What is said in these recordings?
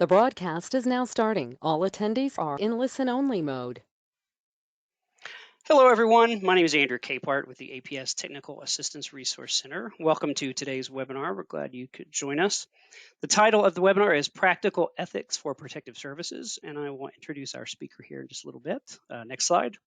The broadcast is now starting. All attendees are in listen-only mode. Hello, everyone. My name is Andrew Capehart with the APS Technical Assistance Resource Center. Welcome to today's webinar. We're glad you could join us. The title of the webinar is Practical Ethics for Protective Services, and I will introduce our speaker here in just a little bit. Next slide.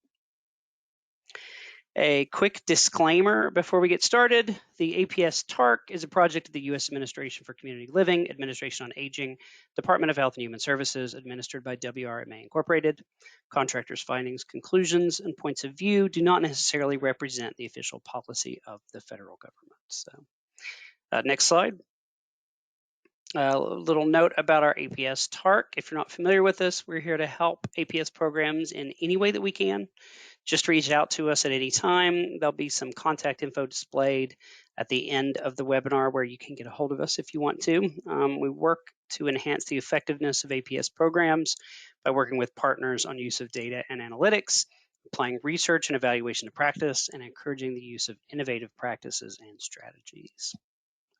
A quick disclaimer before we get started. The APS TARC is a project of the U.S. Administration for Community Living, Administration on Aging, Department of Health and Human Services, administered by WRMA Incorporated. Contractors' findings, conclusions, and points of view do not necessarily represent the official policy of the federal government. So, next slide. A little note about our APS TARC. If you're not familiar with us, we're here to help APS programs in any way that we can. Just reach out to us at any time. There'll be some contact info displayed at the end of the webinar where you can get a hold of us if you want to. We work to enhance the effectiveness of APS programs by working with partners on use of data and analytics, applying research and evaluation to practice, and encouraging the use of innovative practices and strategies.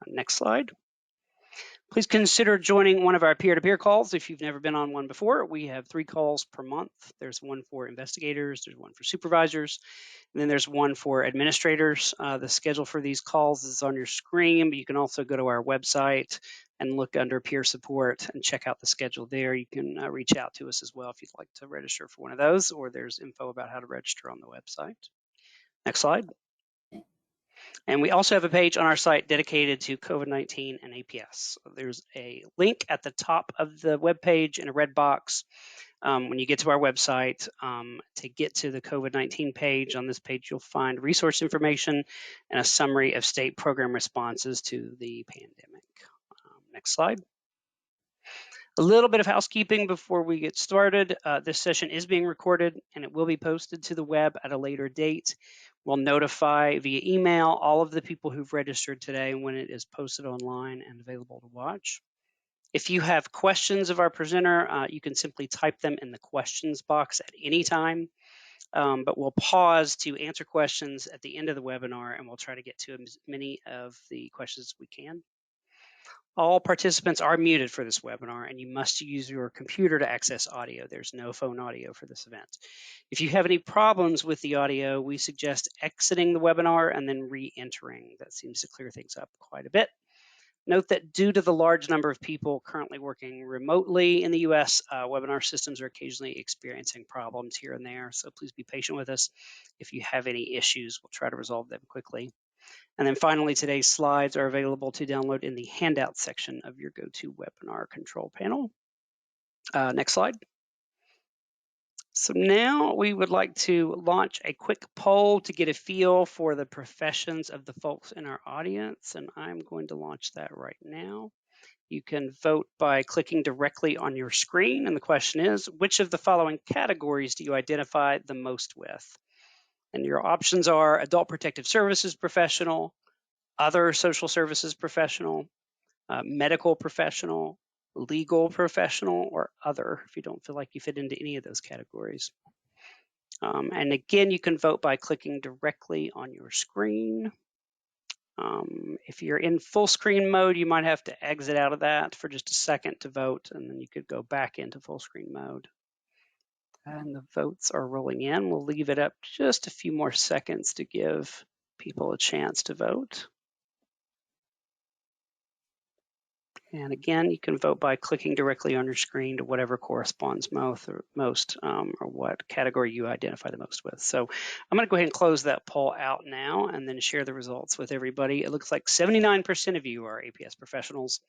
Next slide. Please consider joining one of our peer-to-peer calls if you've never been on one before. We have 3 calls per month. There's one for investigators, there's one for supervisors, and then there's one for administrators. The schedule for these calls is on your screen, but you can also go to our website and look under peer support and check out the schedule there. You can reach out to us as well if you'd like to register for one of those, or there's info about how to register on the website. Next slide. And we also have a page on our site dedicated to COVID-19 and APS. There's a link at the top of the web page in a red box when you get to our website. To get to the COVID-19 page, on this page you'll find resource information and a summary of state program responses to the pandemic. Next slide. A little bit of housekeeping before we get started. This session is being recorded and it will be posted to the web at a later date. We'll notify via email all of the people who've registered today when it is posted online and available to watch. If you have questions of our presenter, you can simply type them in the questions box at any time, but we'll pause to answer questions at the end of the webinar and we'll try to get to as many of the questions as we can. All participants are muted for this webinar and you must use your computer to access audio. There's no phone audio for this event. If you have any problems with the audio, we suggest exiting the webinar and then re-entering. That seems to clear things up quite a bit. Note that due to the large number of people currently working remotely in the US, webinar systems are occasionally experiencing problems here and there, so please be patient with us. If you have any issues, we'll try to resolve them quickly. And then finally, today's slides are available to download in the handout section of your GoToWebinar control panel. Next slide. So now we would like to launch a quick poll to get a feel for the professions of the folks in our audience, and I'm going to launch that right now. You can vote by clicking directly on your screen, and the question is, which of the following categories do you identify the most with? And your options are adult protective services professional, other social services professional, medical professional, legal professional, or other, if you don't feel like you fit into any of those categories. And again, you can vote by clicking directly on your screen. If you're in full screen mode, you might have to exit out of that for just a second to vote, and then you could go back into full screen mode. And the votes are rolling in. We'll leave it up just a few more seconds to give people a chance to vote. And again, you can vote by clicking directly on your screen to whatever corresponds most or what category you identify the most with. So I'm going to go ahead and close that poll out now and then share the results with everybody. It looks like 79% of you are APS professionals,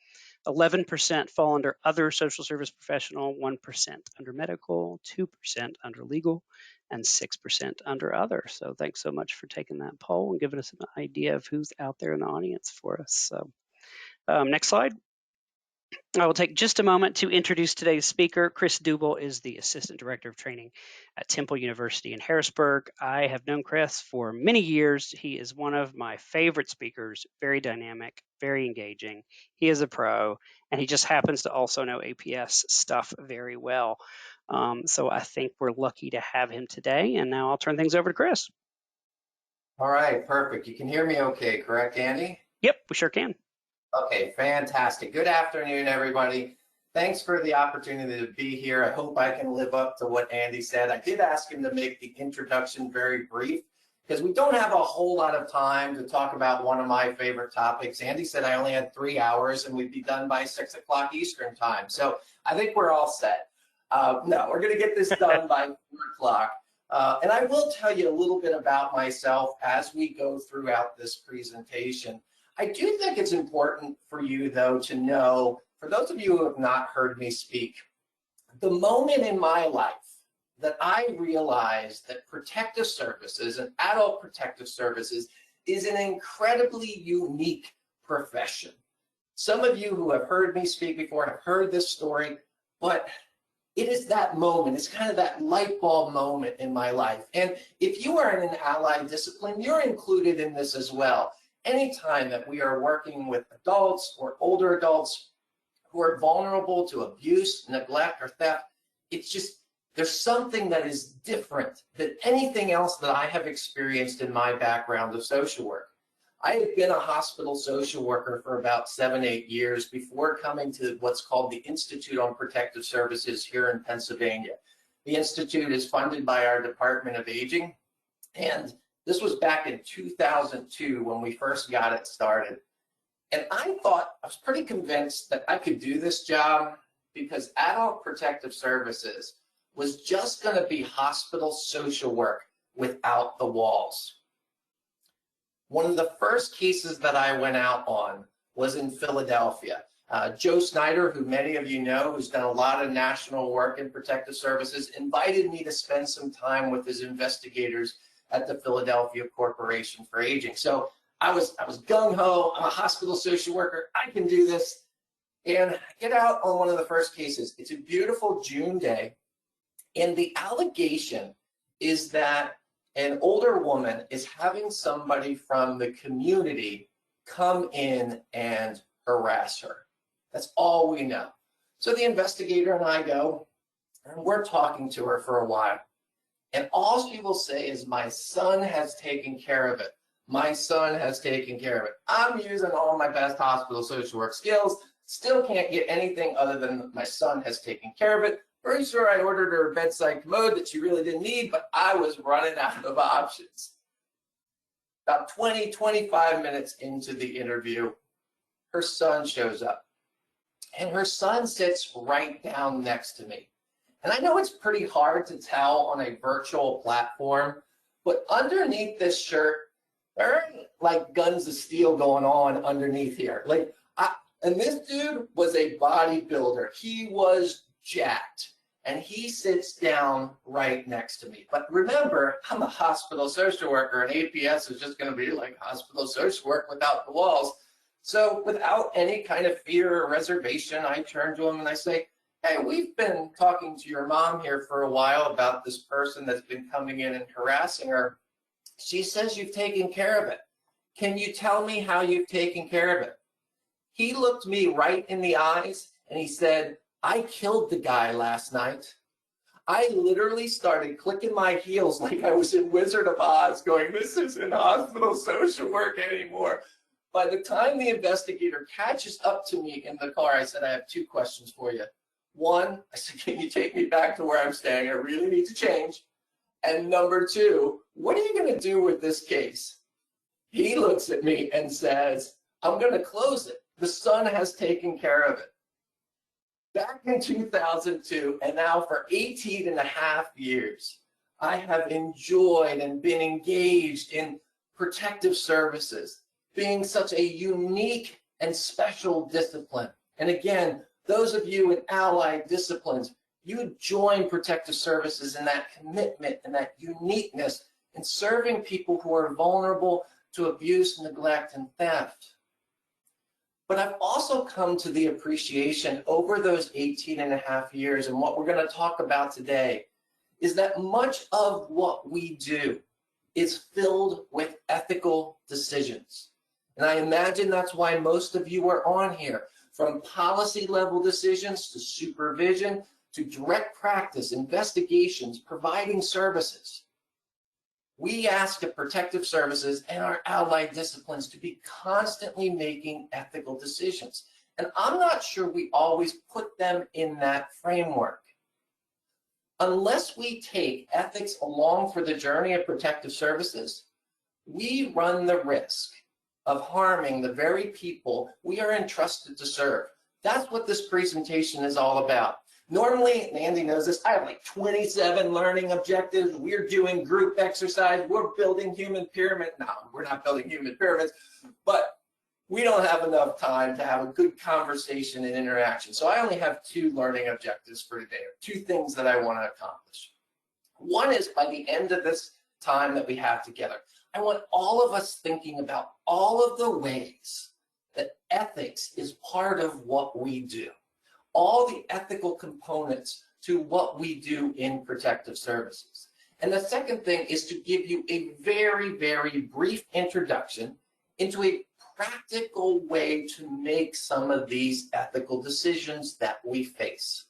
11% fall under other social service professional, 1% under medical, 2% under legal, and 6% under other. So thanks so much for taking that poll and giving us an idea of who's out there in the audience for us. So next slide. I will take just a moment to introduce today's speaker. Chris Dubel is the Assistant Director of Training at Temple University in Harrisburg. I have known Chris for many years. He is one of my favorite speakers, very dynamic, very engaging. He is a pro, and he just happens to also know APS stuff very well. So I think we're lucky to have him today, and now I'll turn things over to Chris. All right, perfect. You can hear me okay, correct, Andy? Yep, we sure can. Okay, fantastic. Good afternoon, everybody. Thanks for the opportunity to be here. I hope I can live up to what Andy said. I did ask him to make the introduction very brief because we don't have a whole lot of time to talk about one of my favorite topics. Andy said I only had 3 hours and we'd be done by 6 o'clock Eastern time. So I think we're all set. No, we're going to get this done by 4 o'clock. And I will tell you a little bit about myself as we go throughout this presentation. I do think it's important for you, though, to know, for those of you who have not heard me speak, the moment in my life that I realized that protective services and adult protective services is an incredibly unique profession. Some of you who have heard me speak before have heard this story, but it is that moment. It's kind of that light bulb moment in my life. And if you are in an allied discipline, you're included in this as well. Anytime that we are working with adults or older adults who are vulnerable to abuse, neglect, or theft, it's just, there's something that is different than anything else that I have experienced in my background of social work. I had been a hospital social worker for about 7-8 years before coming to what's called the Institute on Protective Services here in Pennsylvania. The Institute is funded by our Department of Aging, and this was back in 2002 when we first got it started. And I was pretty convinced that I could do this job because adult protective services was just going to be hospital social work without the walls. One of the first cases that I went out on was in Philadelphia. Joe Snyder, who many of you know, who's done a lot of national work in protective services, invited me to spend some time with his investigators at the Philadelphia Corporation for Aging. So I was gung-ho. I'm a hospital social worker. I can do this. And I get out on one of the first cases. It's a beautiful June day. And the allegation is that an older woman is having somebody from the community come in and harass her. That's all we know. So the investigator and I go, and we're talking to her for a while. And all she will say is, my son has taken care of it. My son has taken care of it. I'm using all my best hospital social work skills, still can't get anything other than my son has taken care of it. Pretty sure I ordered her a bedside commode that she really didn't need, but I was running out of options. About 20, 25 minutes into the interview, her son shows up. And her son sits right down next to me. And I know it's pretty hard to tell on a virtual platform, but underneath this shirt, there are like guns of steel going on underneath here. And this dude was a bodybuilder. He was jacked. And he sits down right next to me. But remember, I'm a hospital social worker, and APS is just going to be like hospital social work without the walls. So without any kind of fear or reservation, I turn to him and I say, hey, we've been talking to your mom here for a while about this person that's been coming in and harassing her. She says you've taken care of it. Can you tell me how you've taken care of it? He looked me right in the eyes and he said, I killed the guy last night. I literally started clicking my heels like I was in Wizard of Oz going, this isn't hospital social work anymore. By the time the investigator catches up to me in the car, I said, I have 2 questions for you. One, I said, can you take me back to where I'm staying? I really need to change. And number 2, what are you going to do with this case? He looks at me and says, I'm going to close it. The son has taken care of it. Back in 2002, and now for 18 and a half years, I have enjoyed and been engaged in protective services, being such a unique and special discipline. And again, those of you in allied disciplines, you join protective services in that commitment and that uniqueness in serving people who are vulnerable to abuse, neglect, and theft. But I've also come to the appreciation over those 18 and a half years, and what we're going to talk about today is that much of what we do is filled with ethical decisions. And I imagine that's why most of you are on here, from policy level decisions to supervision to direct practice, investigations, providing services. We ask the protective services and our allied disciplines to be constantly making ethical decisions. And I'm not sure we always put them in that framework. Unless we take ethics along for the journey of protective services, we run the risk of harming the very people we are entrusted to serve. That's what this presentation is all about. Normally, and Andy knows this, I have like 27 learning objectives. We're doing group exercise. We're building human pyramid. No, we're not building human pyramids, but we don't have enough time to have a good conversation and interaction. So I only have 2 learning objectives for today, or 2 things that I want to accomplish. One is by the end of this time that we have together, I want all of us thinking about all of the ways that ethics is part of what we do, all the ethical components to what we do in protective services. And the second thing is to give you a very, very brief introduction into a practical way to make some of these ethical decisions that we face.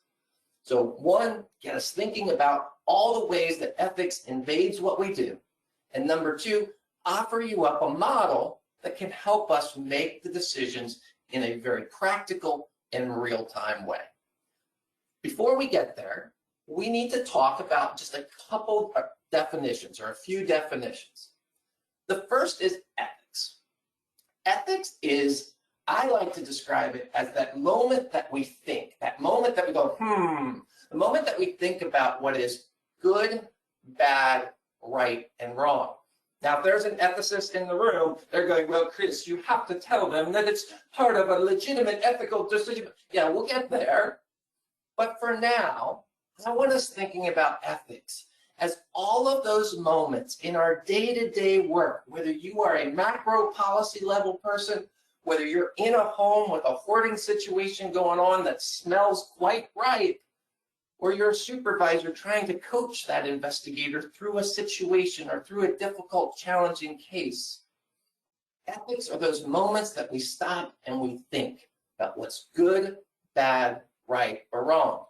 So 1, get us thinking about all the ways that ethics invades what we do. And number 2, offer you up a model that can help us make the decisions in a very practical and real-time way. Before we get there, we need to talk about just a couple of definitions, or a few definitions. The first is ethics. Ethics is, I like to describe it as that moment that we think, that moment that we go, the moment that we think about what is good, bad, right, and wrong. Now, if there's an ethicist in the room, they're going, well, Chris, you have to tell them that it's part of a legitimate ethical decision. Yeah, we'll get there. But for now, I want us thinking about ethics as all of those moments in our day-to-day work, whether you are a macro policy level person, whether you're in a home with a hoarding situation going on that smells quite right, or you're a supervisor trying to coach that investigator through a situation or through a difficult, challenging case. Ethics are those moments that we stop and we think about what's good, bad, right, or wrong.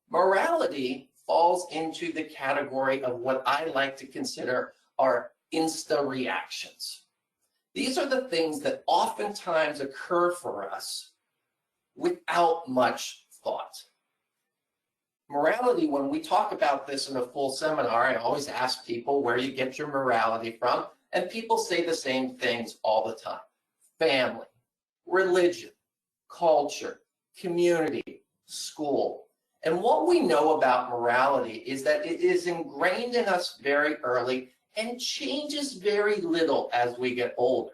Morality falls into the category of what I like to consider our insta reactions. These are the things that oftentimes occur for us without much thought. Morality, when we talk about this in a full seminar, I always ask people where you get your morality from, and people say the same things all the time. Family, religion, culture, community, school. And what we know about morality is that it is ingrained in us very early and changes very little as we get older.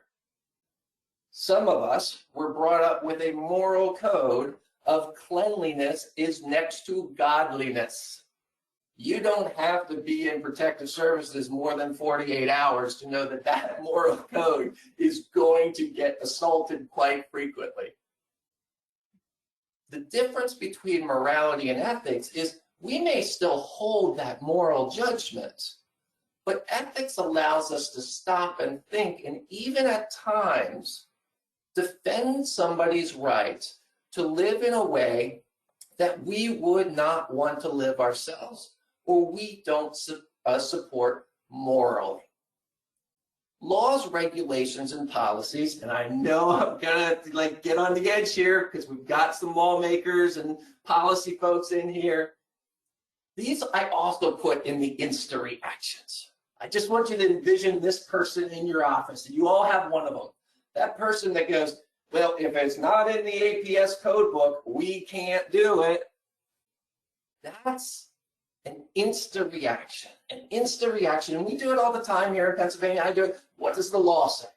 Some of us were brought up with a moral code of cleanliness is next to godliness. You don't have to be in protective services more than 48 hours to know that that moral code is going to get assaulted quite frequently. The difference between morality and ethics is we may still hold that moral judgment, but ethics allows us to stop and think, and even at times defend somebody's right to live in a way that we would not want to live ourselves, or we don't support morally. Laws, regulations, and policies, and I know I'm gonna get on the edge here because we've got some lawmakers and policy folks in here. These I also put in the insta reactions. I just want you to envision this person in your office, and you all have one of them. That person that goes, well, if it's not in the APS code book, we can't do it. That's an insta reaction. An insta reaction, and we do it all the time here in Pennsylvania. I do it. What does the law say?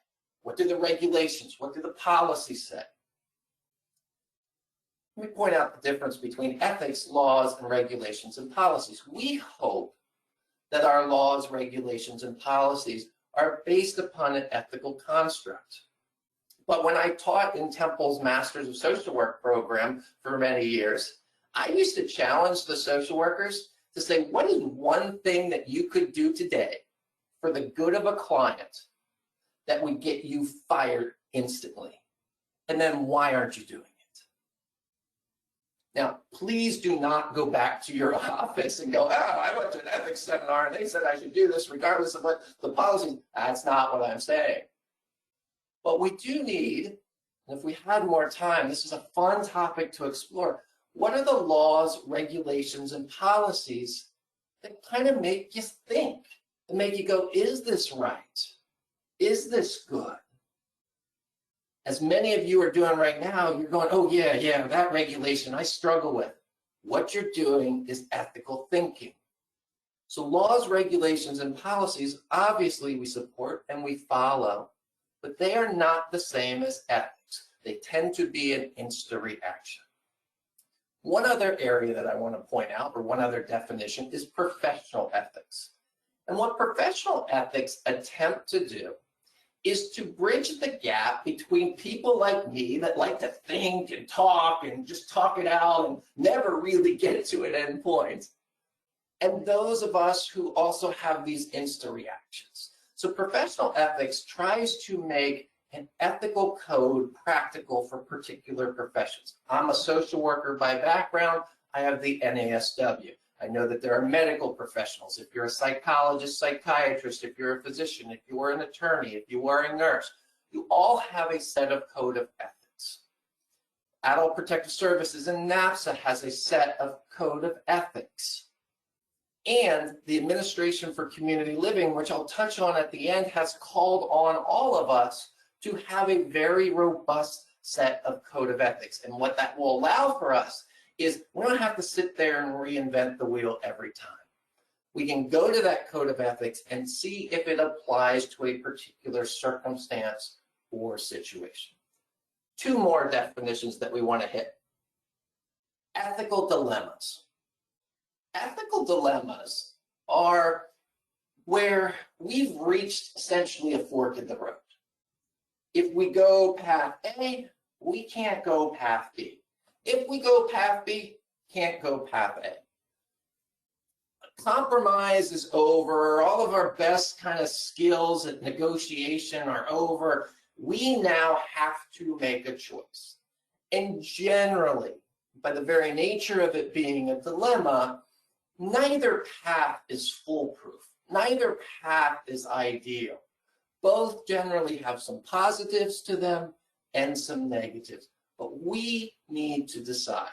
What do the regulations? What do the policies say? Let me point out the difference between ethics, laws, and regulations and policies. We hope that our laws, regulations, and policies are based upon an ethical construct. But when I taught in Temple's Masters of Social Work program for many years, I used to challenge the social workers to say, what is one thing that you could do today for the good of a client that would get you fired instantly? And then why aren't you doing it? Now, please do not go back to your office and go, oh, I went to an ethics seminar and they said I should do this regardless of what the policy. That's not what I'm saying. But we do need And if we had more time, this is a fun topic to explore. What are the laws, regulations, and policies that kind of make you think, and make you go, is this right? Is this good? As many of you are doing right now, you're going, oh yeah, that regulation I struggle with. What you're doing is ethical thinking. So laws, regulations, and policies, obviously we support and we follow, but they are not the same as ethics. They tend to be an instant reaction. One other area that I want to point out, or one other definition, is professional ethics. And what professional ethics attempt to do is to bridge the gap between people like me that like to think and talk and just talk it out and never really get to an end point, and those of us who also have these instant reactions. So professional ethics tries to make an ethical code practical for particular professions. I'm a social worker by background. I have the NASW. I know that there are medical professionals. If you're a psychologist, psychiatrist, if you're a physician, if you are an attorney, if you are a nurse, you all have a set of code of ethics. Adult Protective Services and NAPSA has a set of code of ethics. And the Administration for Community Living, which I'll touch on at the end, has called on all of us to have a very robust set of code of ethics. And what that will allow for us is we don't have to sit there and reinvent the wheel every time. We can go to that code of ethics and see if it applies to a particular circumstance or situation. Two more definitions that we want to hit. Ethical dilemmas. Ethical dilemmas are where we've reached essentially a fork in the road. If we go path A, we can't go path B. If we go path B, can't go path A. Compromise is over. All of our best kind of skills at negotiation are over. We now have to make a choice. And generally, by the very nature of it being a dilemma, neither path is foolproof. Neither path is ideal. Both generally have some positives to them and some negatives, but we need to decide.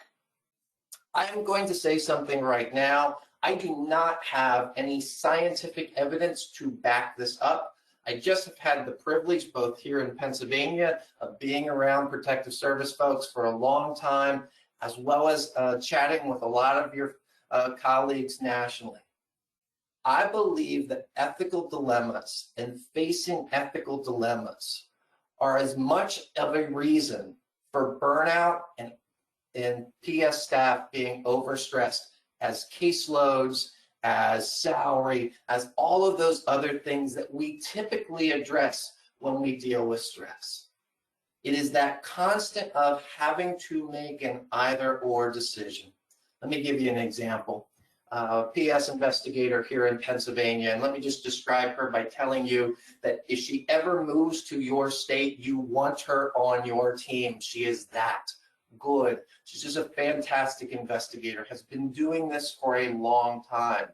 I am going to say something right now. I do not have any scientific evidence to back this up. I just have had the privilege, both here in Pennsylvania, of being around protective service folks for a long time, as well as chatting with a lot of your colleagues nationally. I believe that ethical dilemmas and facing ethical dilemmas are as much of a reason for burnout and PS staff being overstressed as caseloads, as salary, as all of those other things that we typically address when we deal with stress. It is that constant of having to make an either-or decision. Let me give you an example. PS investigator here in Pennsylvania, and let me just describe her by telling you that if she ever moves to your state, you want her on your team. She is that good. She's just a fantastic investigator, has been doing this for a long time.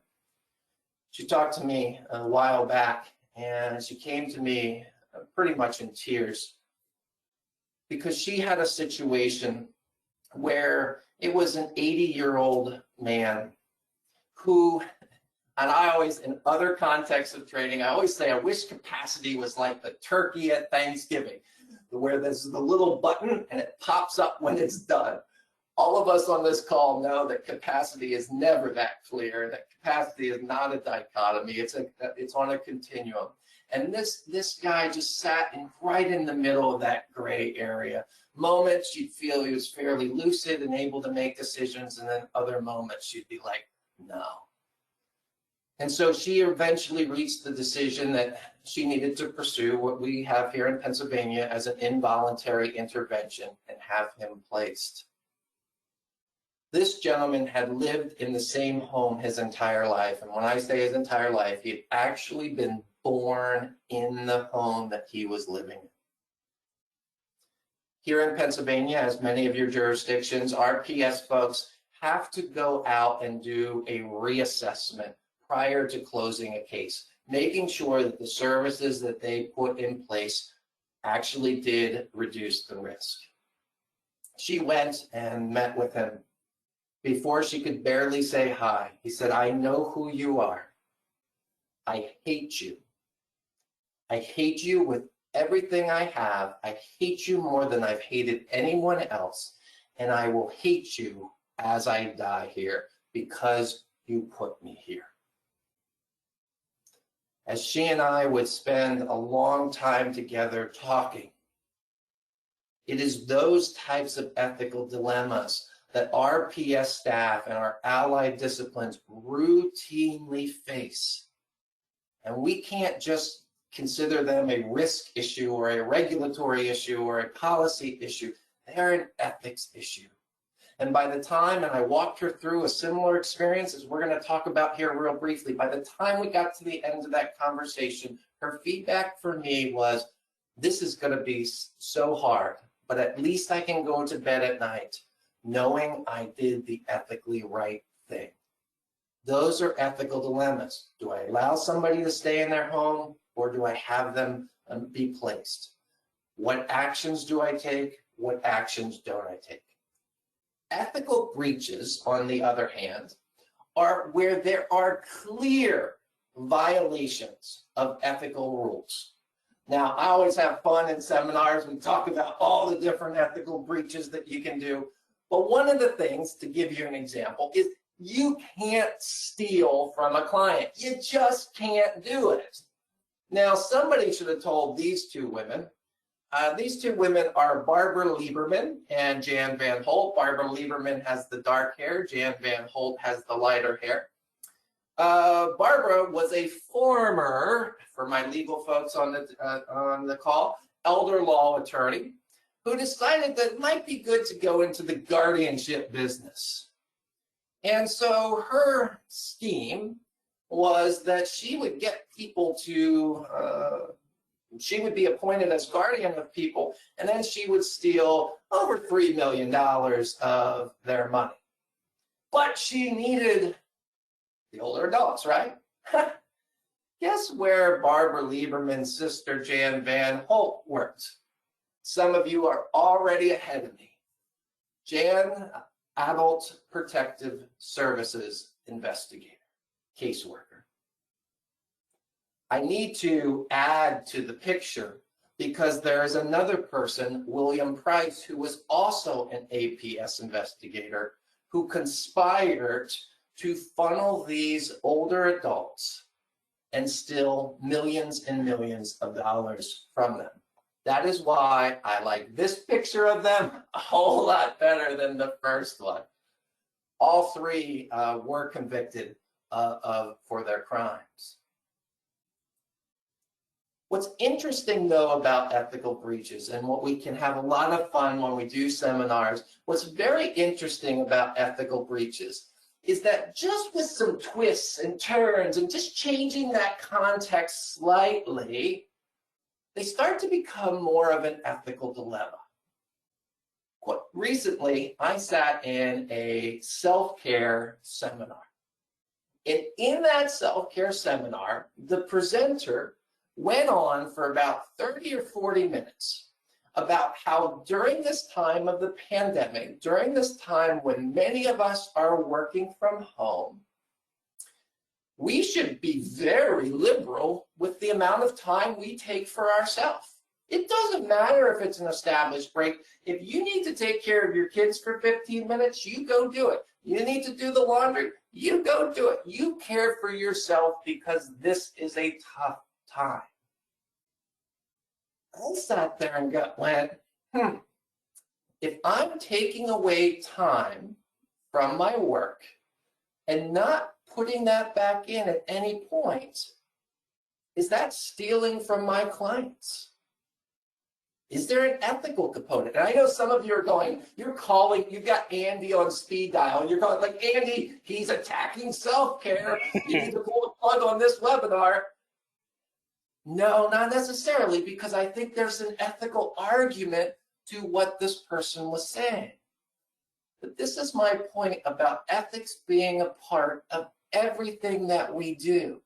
She talked to me a while back, and she came to me pretty much in tears because she had a situation where it was an 80-year-old man who, and I always, in other contexts of training, I always say I wish capacity was like the turkey at Thanksgiving, where there's the little button and it pops up when it's done. All of us on this call know that capacity is never that clear, that capacity is not a dichotomy, it's on a continuum. And this guy just sat right in the middle of that gray area. Moments you'd feel he was fairly lucid and able to make decisions, and then other moments you'd be like, no. And so she eventually reached the decision that she needed to pursue what we have here in Pennsylvania as an involuntary intervention and have him placed. This gentleman had lived in the same home his entire life. And when I say his entire life, he had actually been born in the home that he was living in. Here in Pennsylvania, as many of your jurisdictions, our PS folks have to go out and do a reassessment prior to closing a case, making sure that the services that they put in place actually did reduce the risk. She went and met with him. Before she could barely say hi, he said, "I know who you are. I hate you. I hate you with everything I have. I hate you more than I've hated anyone else. And I will hate you as I die here because you put me here." As she and I would spend a long time together talking, it is those types of ethical dilemmas that our PS staff and our allied disciplines routinely face. And we can't just consider them a risk issue or a regulatory issue or a policy issue. They're an ethics issue. And by the time, and I walked her through a similar experience as we're going to talk about here real briefly, by the time we got to the end of that conversation, her feedback for me was, "This is going to be so hard, but at least I can go to bed at night knowing I did the ethically right thing." Those are ethical dilemmas. Do I allow somebody to stay in their home, or do I have them be placed? What actions do I take? What actions don't I take? Ethical breaches, on the other hand, are where there are clear violations of ethical rules. Now, I always have fun in seminars. We talk about all the different ethical breaches that you can do. But one of the things, to give you an example, is you can't steal from a client. You just can't do it. Now, somebody should have told these two women. These two women are Barbara Lieberman and Jan Van Holt. Barbara Lieberman has the dark hair. Jan Van Holt has the lighter hair. Barbara was a former, for my legal folks on the call, elder law attorney who decided that it might be good to go into the guardianship business. And so her scheme was that she would get people to, she would be appointed as guardian of people, and then she would steal over $3 million of their money. But she needed the older adults, right? Guess where Barbara Lieberman's sister Jan Van Holt worked? Some of you are already ahead of me. Jan, Adult Protective Services investigator, caseworker. I need to add to the picture because there is another person, William Price, who was also an APS investigator, who conspired to funnel these older adults and steal millions and millions of dollars from them. That is why I like this picture of them a whole lot better than the first one. All three were convicted for their crimes. What's interesting, though, about ethical breaches, and what we can have a lot of fun when we do seminars, what's very interesting about ethical breaches is that just with some twists and turns and just changing that context slightly, they start to become more of an ethical dilemma. Recently, I sat in a self-care seminar. And in that self-care seminar, the presenter went on for about 30 or 40 minutes about how during this time of the pandemic, during this time when many of us are working from home, we should be very liberal with the amount of time we take for ourselves. It doesn't matter if it's an established break. If you need to take care of your kids for 15 minutes, you go do it. You need to do the laundry, you go do it. You care for yourself because this is a tough time. I sat there and went, if I'm taking away time from my work and not putting that back in at any point, is that stealing from my clients? Is there an ethical component? And I know some of you are going, you've got Andy on speed dial, and you're going like, Andy, he's attacking self-care. You need to pull the plug on this webinar. No, not necessarily, because I think there's an ethical argument to what this person was saying. But this is my point about ethics being a part of everything that we do.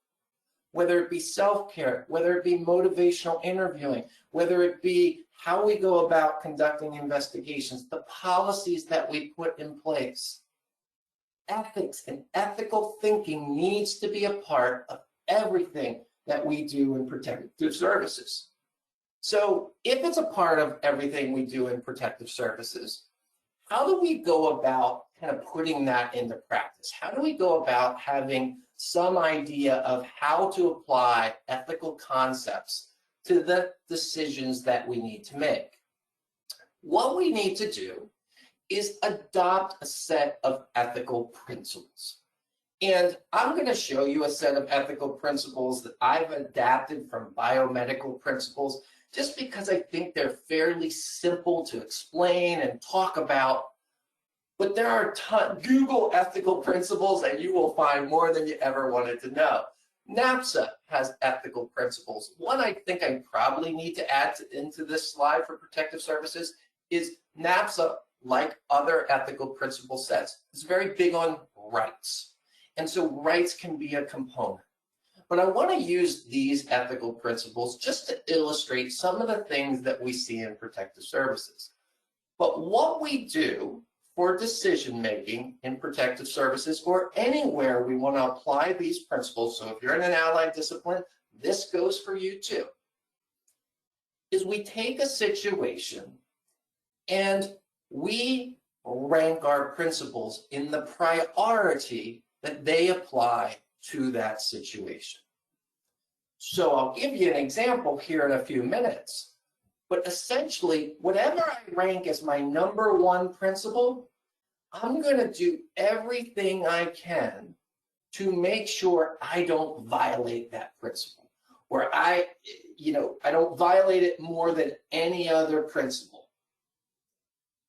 whether it be self-care, whether it be motivational interviewing, whether it be how we go about conducting investigations, the policies that we put in place. Ethics and ethical thinking needs to be a part of everything that we do in protective services. So if it's a part of everything we do in protective services, how do we go about kind of putting that into practice? How do we go about having some idea of how to apply ethical concepts to the decisions that we need to make? What we need to do is adopt a set of ethical principles. And I'm going to show you a set of ethical principles that I've adapted from biomedical principles, just because I think they're fairly simple to explain and talk about. But there are Google ethical principles and you will find more than you ever wanted to know. NAPSA has ethical principles. One I think I probably need to add into this slide for protective services is NAPSA, like other ethical principle sets, is very big on rights. And so rights can be a component. But I want to use these ethical principles just to illustrate some of the things that we see in protective services. But what we do for decision making in protective services or anywhere we want to apply these principles, so if you're in an allied discipline, this goes for you too, is we take a situation and we rank our principles in the priority that they apply to that situation. So I'll give you an example here in a few minutes, but essentially whatever I rank as my #1 principle, I'm going to do everything I can to make sure I don't violate that principle, or I don't violate it more than any other principle.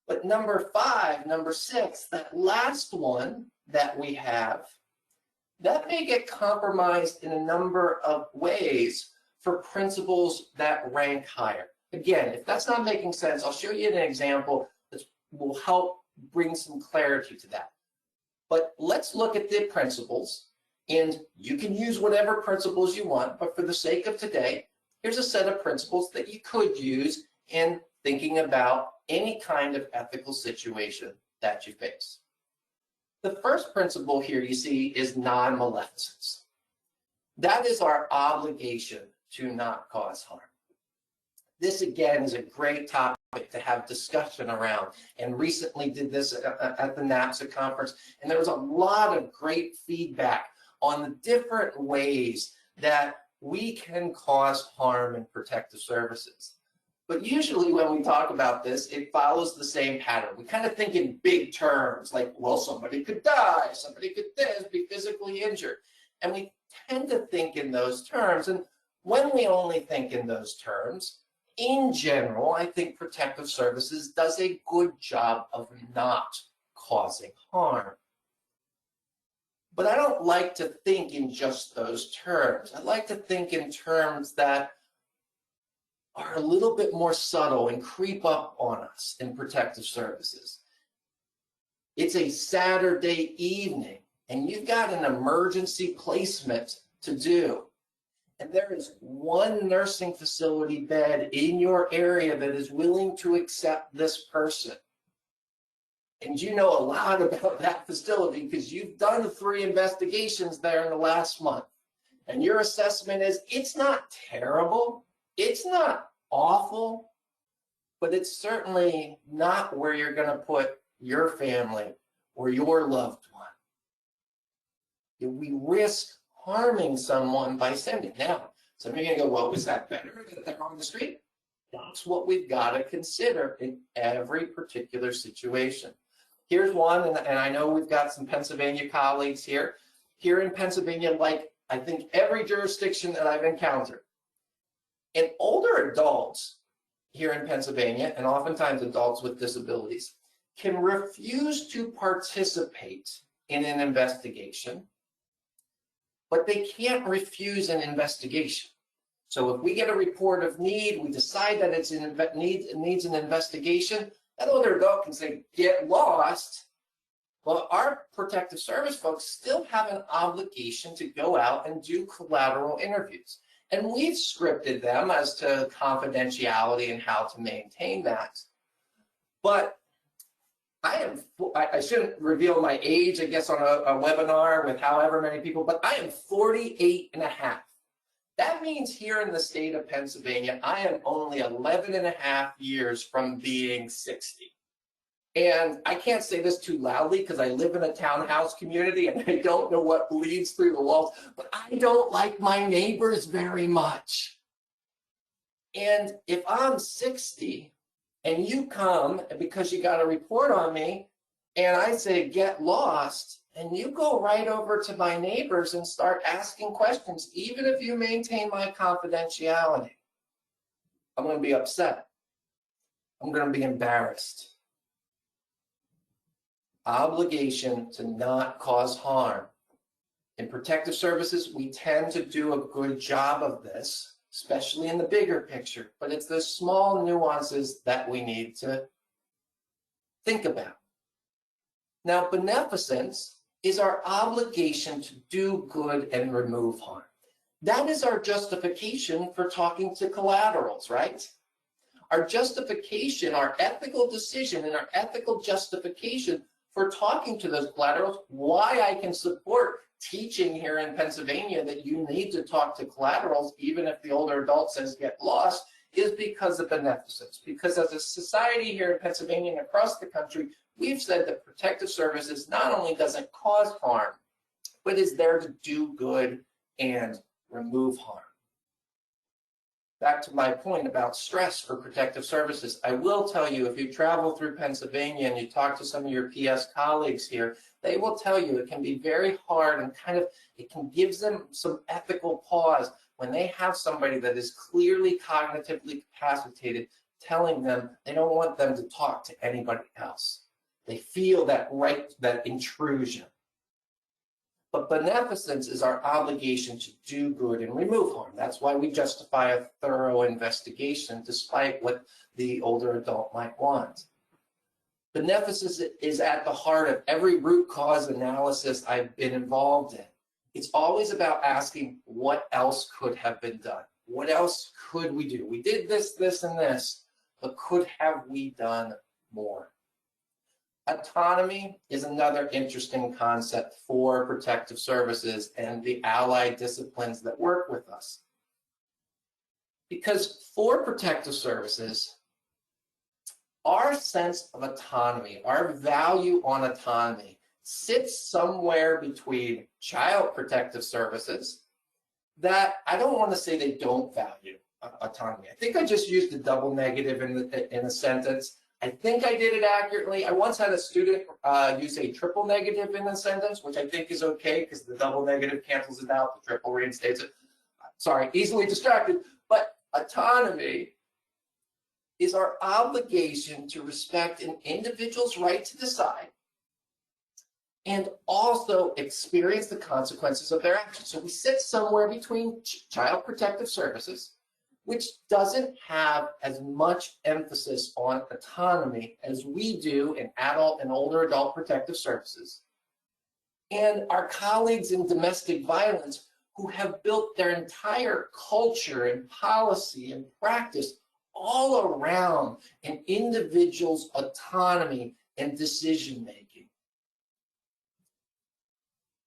But #5, #6, that last one that we have, that may get compromised in a number of ways for principles that rank higher. Again, if that's not making sense, I'll show you an example that will help bring some clarity to that. But let's look at the principles, and you can use whatever principles you want, but for the sake of today, here's a set of principles that you could use in thinking about any kind of ethical situation that you face. The first principle here you see is non-maleficence. That is our obligation to not cause harm. This again is a great topic to have discussion around, and recently did this at the NAPSA conference, and there was a lot of great feedback on the different ways that we can cause harm in protective services. But usually when we talk about this, it follows the same pattern. We kind of think in big terms, like, well, somebody could die, somebody could be physically injured. And we tend to think in those terms. And when we only think in those terms, in general, I think protective services does a good job of not causing harm. But I don't like to think in just those terms. I like to think in terms that are a little bit more subtle and creep up on us in protective services. It's a Saturday evening and you've got an emergency placement to do. And there is one nursing facility bed in your area that is willing to accept this person. And you know a lot about that facility because you've done 3 investigations there in the last month. And your assessment is it's not terrible. It's not awful, but it's certainly not where you're going to put your family or your loved one. We risk harming someone by sending. Now, some of you are going to go, well, was that better that they're on the street? That's what we've got to consider in every particular situation. Here's one, and I know we've got some Pennsylvania colleagues here. Here in Pennsylvania, like I think every jurisdiction that I've encountered, and older adults here in Pennsylvania, and oftentimes adults with disabilities, can refuse to participate in an investigation, but they can't refuse an investigation. So if we get a report of need, we decide that it needs an investigation, that older adult can say, get lost, Well, our protective service folks still have an obligation to go out and do collateral interviews. And we've scripted them as to confidentiality and how to maintain that. But I shouldn't reveal my age, I guess, on a webinar with however many people, but I am 48 and a half. That means here in the state of Pennsylvania, I am only 11 and a half years from being 60. And I can't say this too loudly because I live in a townhouse community and I don't know what bleeds through the walls, but I don't like my neighbors very much. And if I'm 60 and you come because you got a report on me and I say get lost, and you go right over to my neighbors and start asking questions, even if you maintain my confidentiality, I'm going to be upset. I'm going to be embarrassed. Obligation to not cause harm. In protective services, we tend to do a good job of this, especially in the bigger picture, but it's the small nuances that we need to think about. Now, beneficence is our obligation to do good and remove harm. That is our justification for talking to collaterals, right? Our justification, our ethical decision, and our ethical justification for talking to those collaterals, why I can support teaching here in Pennsylvania that you need to talk to collaterals, even if the older adult says get lost, is because of beneficence. Because as a society here in Pennsylvania and across the country, we've said that protective services not only doesn't cause harm, but is there to do good and remove harm. Back to my point about stress for protective services, I will tell you, if you travel through Pennsylvania and you talk to some of your PS colleagues here, they will tell you it can be very hard and it can give them some ethical pause when they have somebody that is clearly cognitively capacitated telling them they don't want them to talk to anybody else. They feel that intrusion. But beneficence is our obligation to do good and remove harm. That's why we justify a thorough investigation despite what the older adult might want. Beneficence is at the heart of every root cause analysis I've been involved in. It's always about asking what else could have been done. What else could we do? We did this, this, and this, but could have we done more? Autonomy is another interesting concept for protective services and the allied disciplines that work with us. Because for protective services, our sense of autonomy, our value on autonomy, sits somewhere between child protective services that I don't want to say they don't value autonomy. I think I just used a double negative in a sentence. I think I did it accurately. I once had a student use a triple negative in a sentence, which I think is okay because the double negative cancels it out, the triple reinstates it. Sorry, easily distracted. But autonomy is our obligation to respect an individual's right to decide and also experience the consequences of their actions. So we sit somewhere between child protective services, which doesn't have as much emphasis on autonomy as we do in adult and older adult protective services, and our colleagues in domestic violence who have built their entire culture and policy and practice all around an individual's autonomy and decision-making.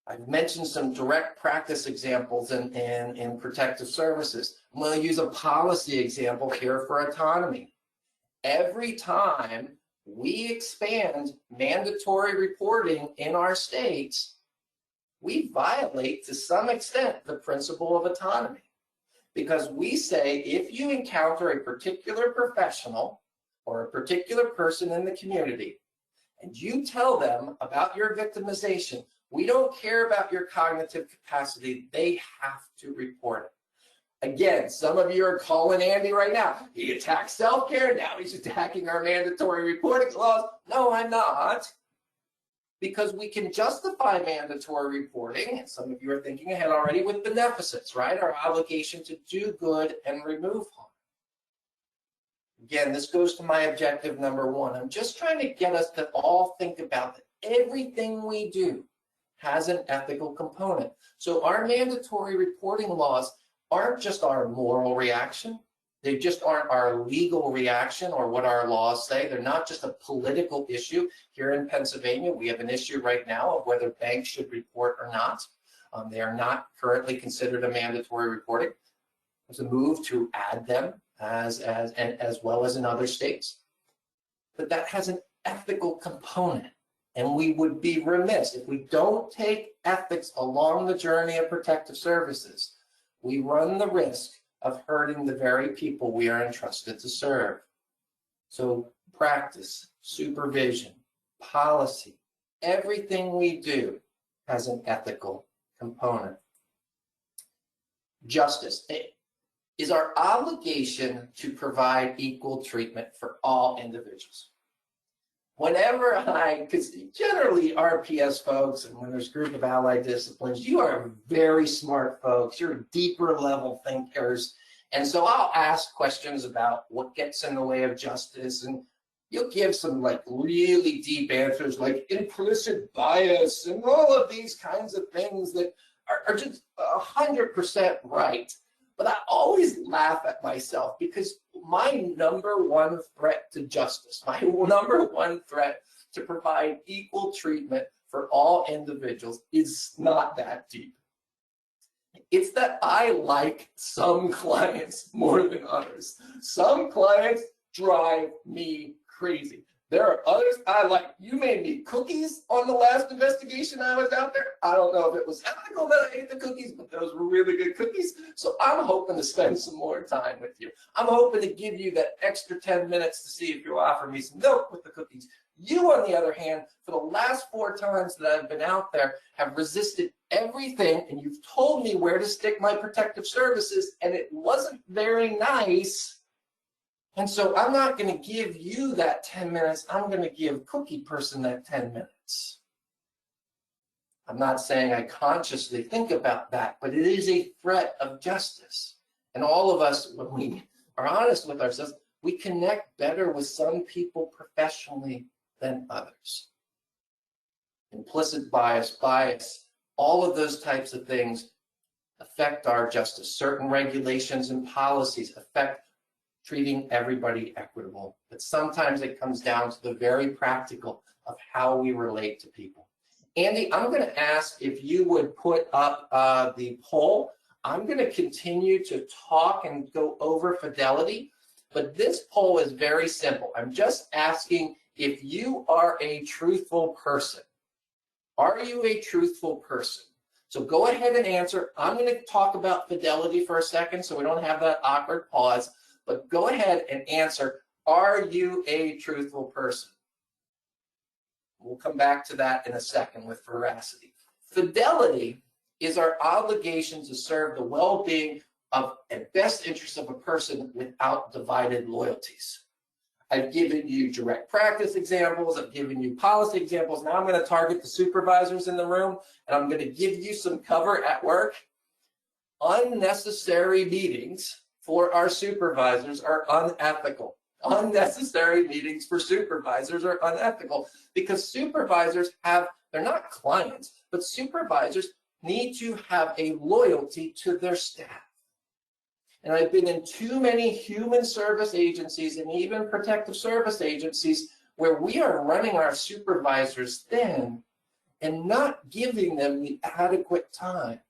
I've mentioned some direct practice examples in protective services. I'm going to use a policy example here for autonomy. Every time we expand mandatory reporting in our states, we violate to some extent the principle of autonomy. Because we say if you encounter a particular professional or a particular person in the community and you tell them about your victimization, we don't care about your cognitive capacity, they have to report it. Again, some of you are calling Andy right now. He attacked self-care, now he's attacking our mandatory reporting laws. No, I'm not. Because we can justify mandatory reporting, and some of you are thinking ahead already, with beneficence, right? Our obligation to do good and remove harm. Again, this goes to my objective number one. I'm just trying to get us to all think about everything we do has an ethical component. So our mandatory reporting laws aren't just our moral reaction. They just aren't our legal reaction or what our laws say. They're not just a political issue. Here in Pennsylvania, we have an issue right now of whether banks should report or not. They are not currently considered a mandatory reporting. There's a move to add them as well as in other states. But that has an ethical component. And we would be remiss if we don't take ethics along the journey of protective services. We run the risk of hurting the very people we are entrusted to serve. So practice, supervision, policy, everything we do has an ethical component. Justice is our obligation to provide equal treatment for all individuals. Whenever because generally RPS folks, and when there's a group of allied disciplines, you are very smart folks, you're deeper level thinkers. And so I'll ask questions about what gets in the way of justice, and you'll give some like really deep answers like implicit bias and all of these kinds of things that are just 100% right. But I always laugh at myself because my number one threat to justice, my number one threat to provide equal treatment for all individuals is not that deep. It's that I like some clients more than others. Some clients drive me crazy. There are others I like. You made me cookies on the last investigation I was out there. I don't know if it was ethical that I ate the cookies, but those were really good cookies. So I'm hoping to spend some more time with you. I'm hoping to give you that extra 10 minutes to see if you'll offer me some milk with the cookies. You, on the other hand, for the last 4 times that I've been out there, have resisted everything, and you've told me where to stick my protective services, and it wasn't very nice. And so I'm not going to give you that 10 minutes. I'm going to give Cookie Person that 10 minutes. I'm not saying I consciously think about that, but it is a threat of justice. And all of us, when we are honest with ourselves, we connect better with some people professionally than others. Implicit bias, all of those types of things affect our justice. Certain regulations and policies affect treating everybody equitable. But sometimes it comes down to the very practical of how we relate to people. Andy, I'm going to ask if you would put up the poll. I'm going to continue to talk and go over fidelity, but this poll is very simple. I'm just asking if you are a truthful person. Are you a truthful person? So go ahead and answer. I'm going to talk about fidelity for a second so we don't have that awkward pause, but go ahead and answer, are you a truthful person? We'll come back to that in a second with veracity. Fidelity is our obligation to serve the well-being of and best interest of a person without divided loyalties. I've given you direct practice examples, I've given you policy examples. Now I'm going to target the supervisors in the room, and I'm going to give you some cover at work. Unnecessary meetings for our supervisors are unethical. Unnecessary meetings for supervisors are unethical because supervisors they're not clients, but supervisors need to have a loyalty to their staff. And I've been in too many human service agencies and even protective service agencies where we are running our supervisors thin and not giving them the adequate time.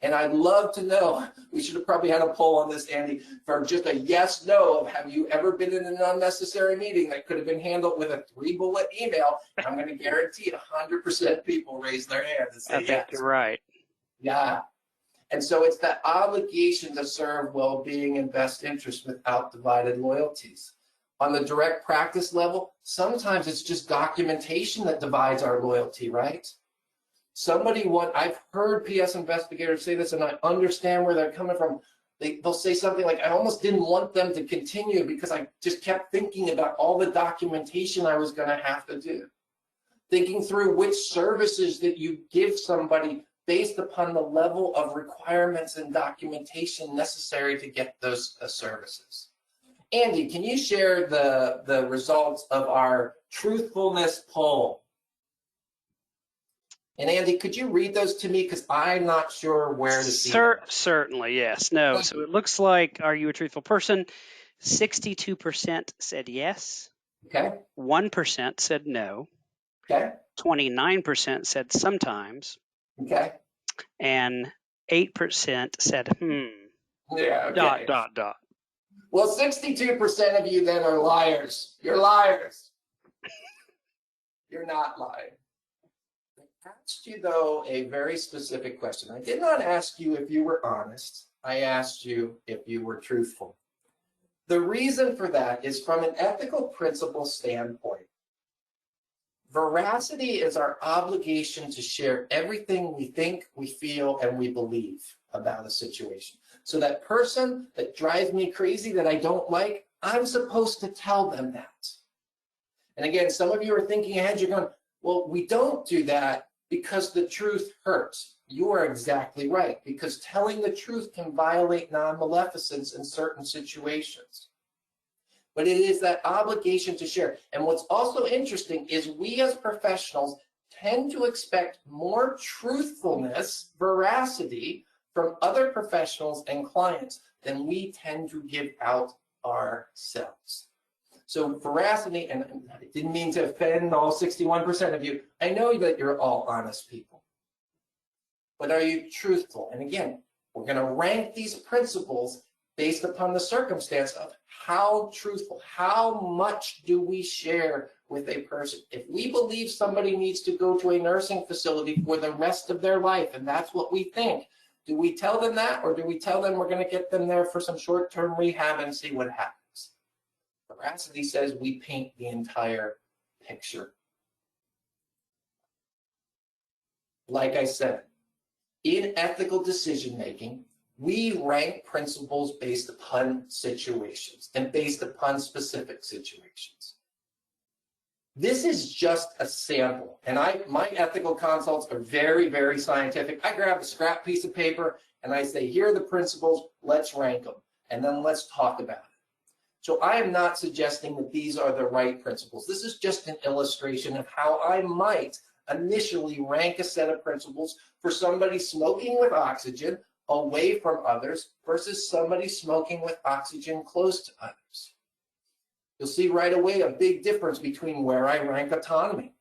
And I'd love to know, we should have probably had a poll on this, Andy, for just a yes, no of have you ever been in an unnecessary meeting that could have been handled with a 3-bullet email? And I'm going to guarantee 100% people raise their hand and say I think you're right. Yeah. And so it's that obligation to serve well-being and best interest without divided loyalties. On the direct practice level, sometimes it's just documentation that divides our loyalty, right? I've heard PS investigators say this, and I understand where they're coming from. They'll say something like, I almost didn't want them to continue because I just kept thinking about all the documentation I was going to have to do. Thinking through which services that you give somebody based upon the level of requirements and documentation necessary to get those services. Andy, can you share the results of our truthfulness poll? And Andy, could you read those to me? Because I'm not sure where to see them. Certainly, yes. No. So it looks like, are you a truthful person? 62% said yes. Okay. 1% said no. Okay. 29% said sometimes. Okay. And 8% said, Yeah. Okay. Dot. Well, 62% of you then are liars. You're liars. You're not lying. I asked you, though, a very specific question. I did not ask you if you were honest. I asked you if you were truthful. The reason for that is from an ethical principle standpoint. Veracity is our obligation to share everything we think, we feel, and we believe about a situation. So that person that drives me crazy that I don't like, I'm supposed to tell them that. And again, some of you are thinking ahead, you're going, well, we don't do that because the truth hurts. You are exactly right, because telling the truth can violate non-maleficence in certain situations. But it is that obligation to share. And what's also interesting is we as professionals tend to expect more truthfulness, veracity from other professionals and clients than we tend to give out ourselves. So veracity, and I didn't mean to offend all 61% of you. I know that you're all honest people. But are you truthful? And again, we're going to rank these principles based upon the circumstance of how truthful, how much do we share with a person. If we believe somebody needs to go to a nursing facility for the rest of their life, and that's what we think, do we tell them that, or do we tell them we're going to get them there for some short-term rehab and see what happens? Veracity says we paint the entire picture. Like I said, in ethical decision-making, we rank principles based upon situations and based upon specific situations. This is just a sample, and my ethical consults are very, very scientific. I grab a scrap piece of paper and I say, here are the principles, let's rank them, and then let's talk about it. So I am not suggesting that these are the right principles. This is just an illustration of how I might initially rank a set of principles for somebody smoking with oxygen away from others versus somebody smoking with oxygen close to others. You'll see right away a big difference between where I rank autonomy.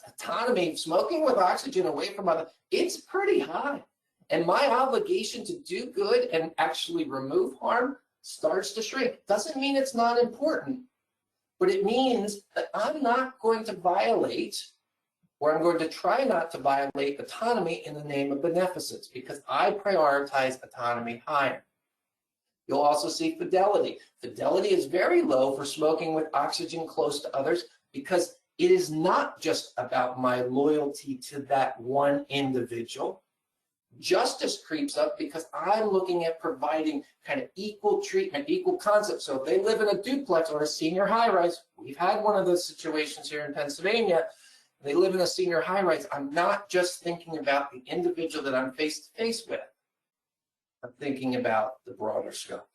Autonomy, smoking with oxygen away from others, it's pretty high. And my obligation to do good and actually remove harm starts to shrink. Doesn't mean it's not important, but it means that I'm not going to violate, or I'm going to try not to violate autonomy in the name of beneficence, because I prioritize autonomy higher. You'll also see fidelity. Fidelity is very low for smoking with oxygen close to others because it is not just about my loyalty to that one individual. Justice creeps up because I'm looking at providing kind of equal treatment, equal concept. So if they live in a duplex or a senior high-rise, we've had one of those situations here in Pennsylvania, they live in a senior high-rise, I'm not just thinking about the individual that I'm face-to-face with. I'm thinking about the broader scope.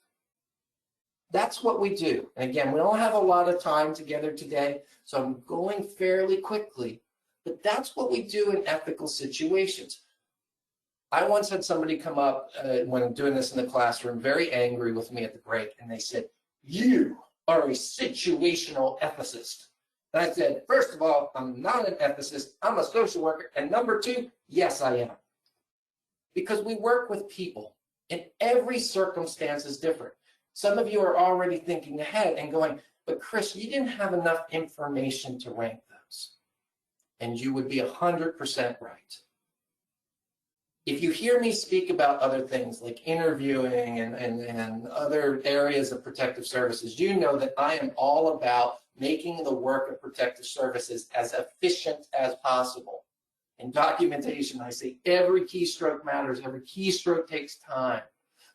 That's what we do. And again, we don't have a lot of time together today, so I'm going fairly quickly, but that's what we do in ethical situations. I once had somebody come up when doing this in the classroom, very angry with me at the break, and they said, "You are a situational ethicist." And I said, first of all, I'm not an ethicist, I'm a social worker, and number two, yes, I am. Because we work with people, and every circumstance is different. Some of you are already thinking ahead and going, but Chris, you didn't have enough information to rank those. And you would be 100% right. If you hear me speak about other things like interviewing and other areas of protective services, you know that I am all about making the work of protective services as efficient as possible. In documentation, I say every keystroke matters, every keystroke takes time.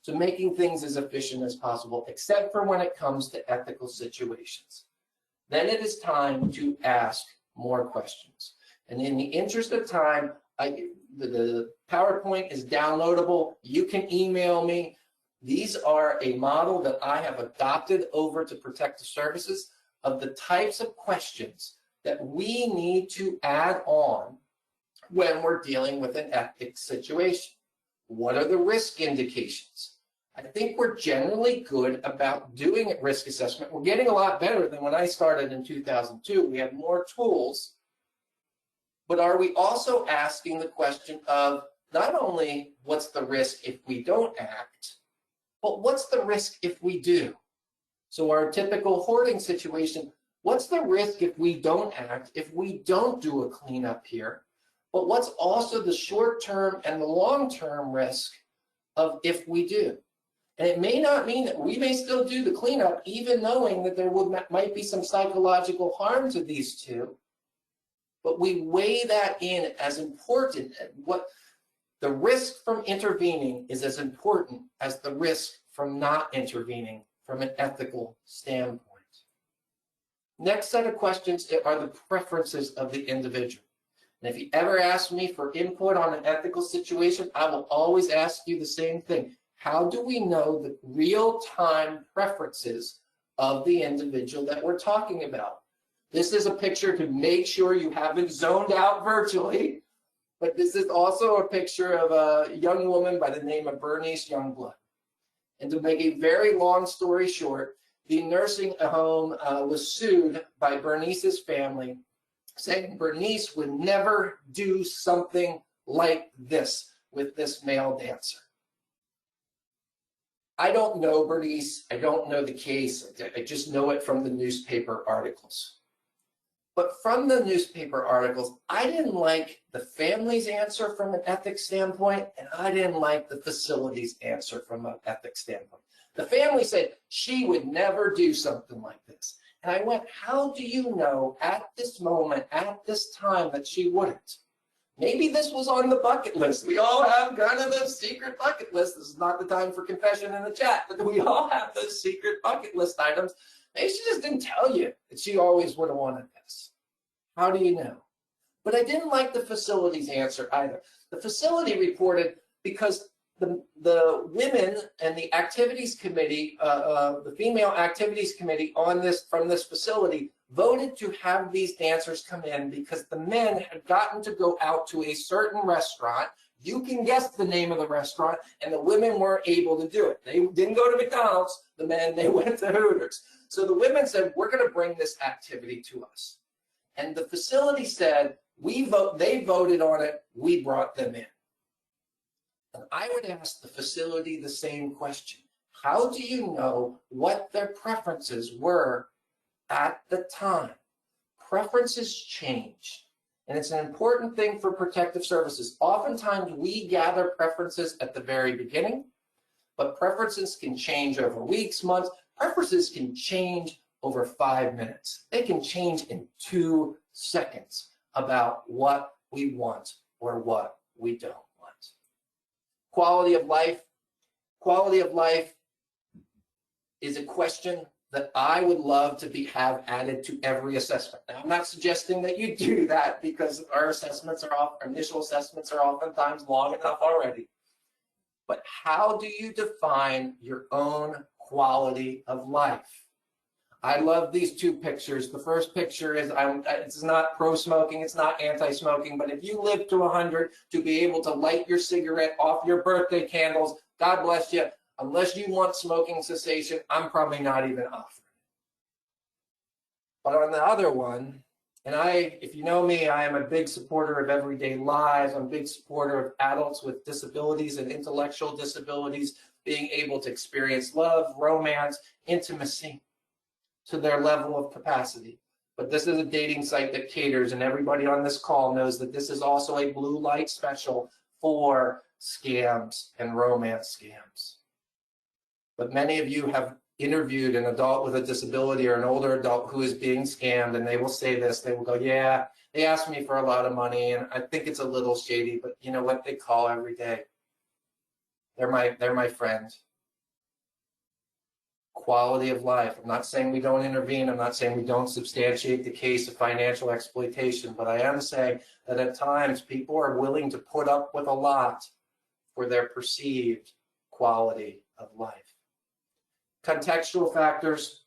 So making things as efficient as possible, except for when it comes to ethical situations. Then it is time to ask more questions. And in the interest of time, the PowerPoint is downloadable. You can email me. These are a model that I have adopted over to protective services of the types of questions that we need to add on when we're dealing with an ethics situation. What are the risk indications? I think we're generally good about doing risk assessment. We're getting a lot better than when I started in 2002. We have more tools, but are we also asking the question of not only what's the risk if we don't act, but what's the risk if we do? So our typical hoarding situation, what's the risk if we don't act, if we don't do a cleanup here? But what's also the short-term and the long-term risk of if we do? And it may not mean that we may still do the cleanup, even knowing that there might be some psychological harm to these two, but we weigh that in as important. What the risk from intervening is as important as the risk from not intervening from an ethical standpoint. Next set of questions are the preferences of the individual. And if you ever ask me for input on an ethical situation, I will always ask you the same thing. How do we know the real-time preferences of the individual that we're talking about? This is a picture to make sure you haven't zoned out virtually, but this is also a picture of a young woman by the name of Bernice Youngblood. And to make a very long story short, the nursing home was sued by Bernice's family, saying Bernice would never do something like this with this male dancer. I don't know Bernice, I don't know the case, I just know it from the newspaper articles. But from the newspaper articles, I didn't like the family's answer from an ethics standpoint, and I didn't like the facility's answer from an ethics standpoint. The family said she would never do something like this. And I went, how do you know at this moment, at this time, that she wouldn't? Maybe this was on the bucket list. We all have kind of those secret bucket lists. This is not the time for confession in the chat, but we all have those secret bucket list items. Maybe she just didn't tell you that she always would have wanted this. How do you know? But I didn't like the facility's answer either. The facility reported because the women and the activities committee, the female activities committee on this from this facility voted to have these dancers come in because the men had gotten to go out to a certain restaurant. You can guess the name of the restaurant, and the women weren't able to do it. They didn't go to McDonald's, the men, they went to Hooters. So the women said, we're going to bring this activity to us. And the facility said, they voted on it, we brought them in. And I would ask the facility the same question. How do you know what their preferences were at the time? Preferences change. And it's an important thing for protective services. Oftentimes we gather preferences at the very beginning, but preferences can change over weeks, months. Preferences can change over 5 minutes. They can change in 2 seconds about what we want or what we don't want. Quality of life. Quality of life is a question that I would love to have added to every assessment. Now, I'm not suggesting that you do that because our initial assessments are oftentimes long enough already. But how do you define your own quality of life? I love these 2 pictures. The first picture is, it's not pro-smoking, it's not anti-smoking, but if you live to 100 to be able to light your cigarette off your birthday candles, God bless you. Unless you want smoking cessation, I'm probably not even offering. But on the other one, and if you know me, I am a big supporter of everyday lives. I'm a big supporter of adults with disabilities and intellectual disabilities being able to experience love, romance, intimacy to their level of capacity. But this is a dating site that caters, and everybody on this call knows that this is also a blue light special for scams and romance scams. But many of you have interviewed an adult with a disability or an older adult who is being scammed, and they will say this. They will go, yeah, they asked me for a lot of money, and I think it's a little shady, but you know what? They call every day. They're my friend. Quality of life. I'm not saying we don't intervene. I'm not saying we don't substantiate the case of financial exploitation, but I am saying that at times people are willing to put up with a lot for their perceived quality of life. Contextual factors,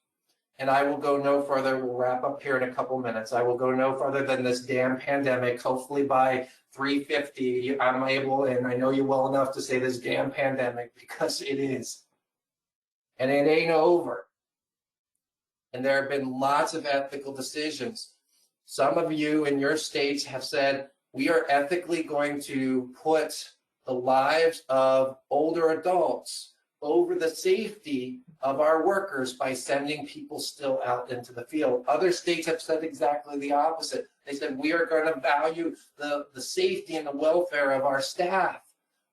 and I will go no further. We'll wrap up here in a couple minutes. I will go no further than this damn pandemic. Hopefully by 350, I'm able, and I know you well enough to say this damn pandemic, because it is. And it ain't over. And there have been lots of ethical decisions. Some of you in your states have said, we are ethically going to put the lives of older adults over the safety of our workers by sending people still out into the field. Other states have said exactly the opposite. They said, we are going to value the safety and the welfare of our staff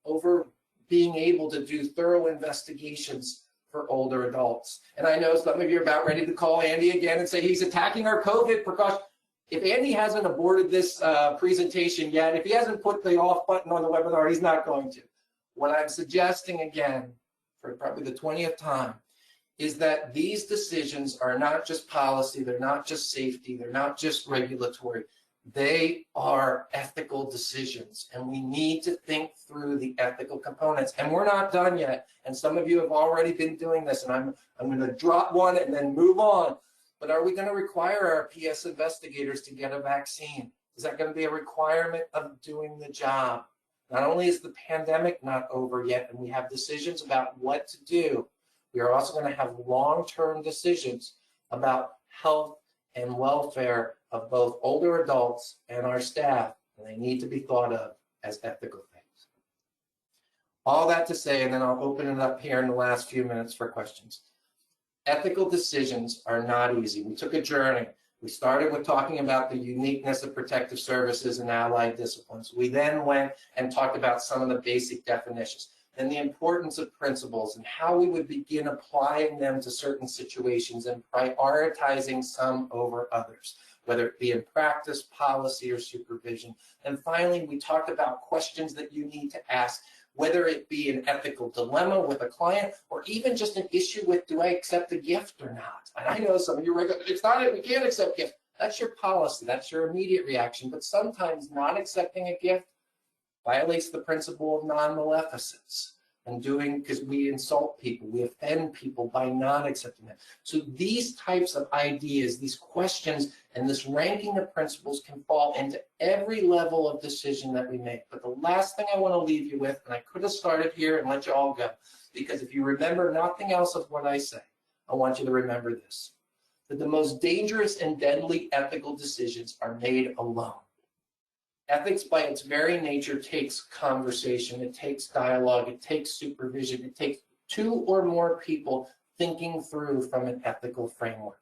over being able to do thorough investigations for older adults. And I know some of you are about ready to call Andy again and say he's attacking our COVID precaution. If Andy hasn't aborted this presentation yet, if he hasn't put the off button on the webinar, he's not going to. What I'm suggesting again, for probably the 20th time, is that these decisions are not just policy, they're not just safety, they're not just regulatory, they are ethical decisions, and we need to think through the ethical components. And we're not done yet, and some of you have already been doing this, and I'm going to drop one and then move on. But are we going to require our PS investigators to get a vaccine? Is that going to be a requirement of doing the job? Not only is the pandemic not over yet, and we have decisions about what to do, we are also going to have long-term decisions about health and welfare of both older adults and our staff, and they need to be thought of as ethical things. All that to say, and then I'll open it up here in the last few minutes for questions. Ethical decisions are not easy. We took a journey. We started with talking about the uniqueness of protective services and allied disciplines. We then went and talked about some of the basic definitions and the importance of principles and how we would begin applying them to certain situations and prioritizing some over others, whether it be in practice, policy, or supervision. And finally, we talked about questions that you need to ask, whether it be an ethical dilemma with a client or even just an issue with, do I accept a gift or not? And I know some of you are like, it's not it, we can't accept gifts. That's your policy, that's your immediate reaction. But sometimes not accepting a gift violates the principle of non-maleficence. And doing, because we insult people, we offend people by not accepting that. So these types of ideas, these questions, and this ranking of principles can fall into every level of decision that we make. But the last thing I want to leave you with, and I could have started here and let you all go, because if you remember nothing else of what I say, I want you to remember this, that the most dangerous and deadly ethical decisions are made alone. Ethics by its very nature takes conversation, it takes dialogue, it takes supervision, it takes two or more people thinking through from an ethical framework.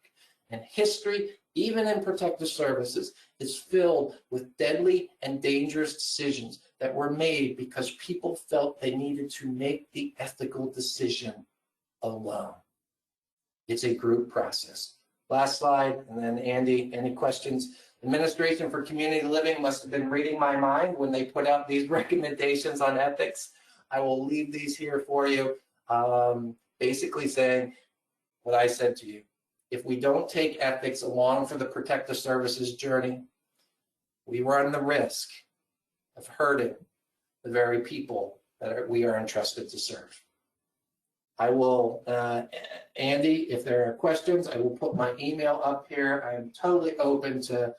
And history, even in protective services, is filled with deadly and dangerous decisions that were made because people felt they needed to make the ethical decision alone. It's a group process. Last slide, and then Andy, any questions? Administration for Community Living must have been reading my mind when they put out these recommendations on ethics. I will leave these here for you, basically saying what I said to you. If we don't take ethics along for the protective services journey, we run the risk of hurting the very people that we are entrusted to serve. I will, Andy, if there are questions, I will put my email up here. I'm totally open to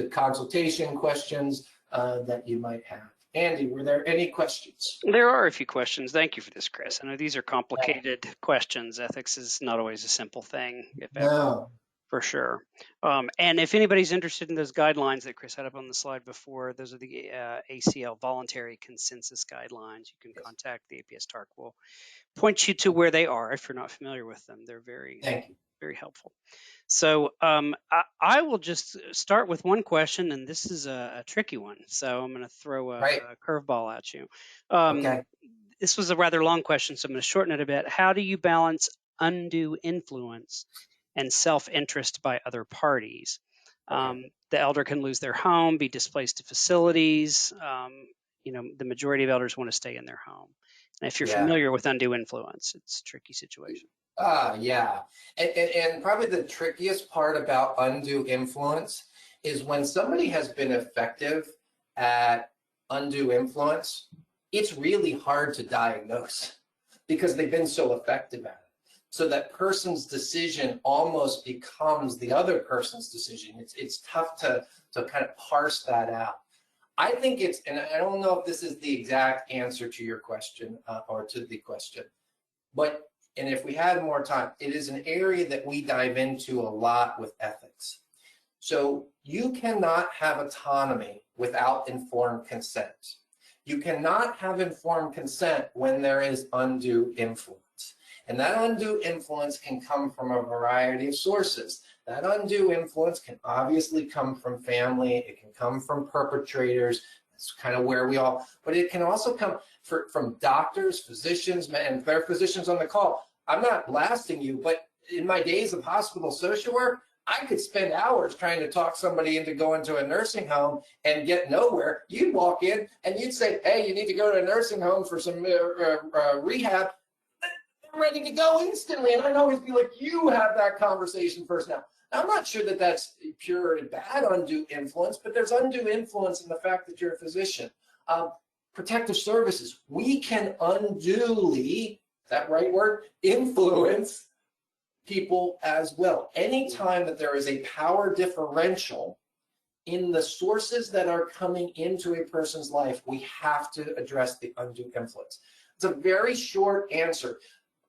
consultation questions that you might have. Andy, were there any questions? There are a few questions. Thank you for this, Chris. I know these are complicated questions. Ethics is not always a simple thing, if ever. No. For sure. And if anybody's interested in those guidelines that Chris had up on the slide before, those are the ACL Voluntary Consensus Guidelines. You can contact the APS TARC. We'll point you to where they are if you're not familiar with them. They're very, very helpful. So I will just start with one question, and this is a tricky one. So I'm going to throw a curveball at you. This was a rather long question, so I'm going to shorten it a bit. How do you balance undue influence and self-interest by other parties? The elder can lose their home, be displaced to facilities. The majority of elders want to stay in their home. And if you're familiar with undue influence, it's a tricky situation. Yeah. And probably the trickiest part about undue influence is when somebody has been effective at undue influence, it's really hard to diagnose because they've been so effective at it. So that person's decision almost becomes the other person's decision. It's tough to kind of parse that out. I think it's, and I don't know if this is the exact answer to your question or to the question, but, and if we had more time, it is an area that we dive into a lot with ethics. So you cannot have autonomy without informed consent. You cannot have informed consent when there is undue influence. And that undue influence can come from a variety of sources. That undue influence can obviously come from family. It can come from perpetrators. That's kind of where we all, but it can also come from doctors, physicians, and there are physicians on the call. I'm not blasting you, but in my days of hospital social work, I could spend hours trying to talk somebody into going to a nursing home and get nowhere. You'd walk in and you'd say, hey, you need to go to a nursing home for some rehab. They're ready to go instantly. And I'd always be like, you have that conversation first. Now, I'm not sure that that's pure and bad undue influence, but there's undue influence in the fact that you're a physician. Protective services, we can unduly, is that right word, influence people as well. Anytime that there is a power differential in the sources that are coming into a person's life, we have to address the undue influence. It's a very short answer,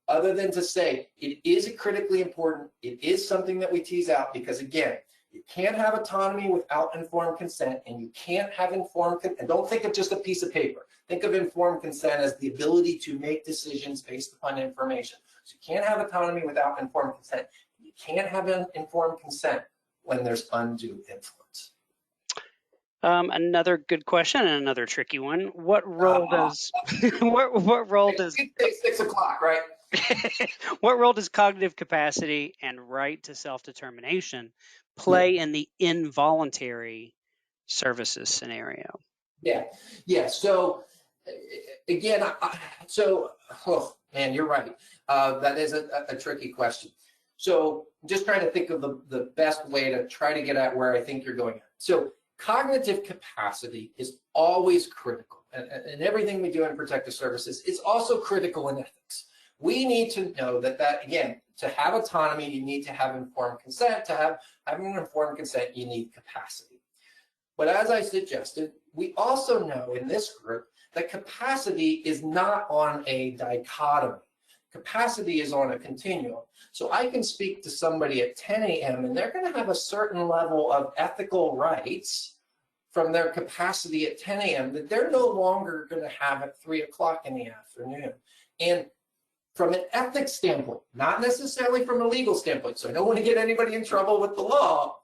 other than to say it is critically important. It is something that we tease out because, again, you can't have autonomy without informed consent, and you can't have informed consent. And don't think of just a piece of paper. Think of informed consent as the ability to make decisions based upon information. So you can't have autonomy without informed consent. You can't have informed consent when there's undue influence. Another good question and another tricky one. What role does what role does 6 o'clock, right? what role does cognitive capacity and right to self-determination play in the involuntary services scenario? Yeah. So again, oh man, you're right. That is a tricky question. So just trying to think of the best way to try to get at where I think you're going at. So cognitive capacity is always critical. And everything we do in protective services is also critical in ethics. We need to know that again, to have autonomy, you need to have informed consent. To have having informed consent, you need capacity. But as I suggested, we also know in this group that capacity is not on a dichotomy. Capacity is on a continuum. So I can speak to somebody at 10 a.m. and they're going to have a certain level of ethical rights from their capacity at 10 a.m. that they're no longer going to have at 3 o'clock in the afternoon. And from an ethics standpoint, not necessarily from a legal standpoint, so I don't want to get anybody in trouble with the law,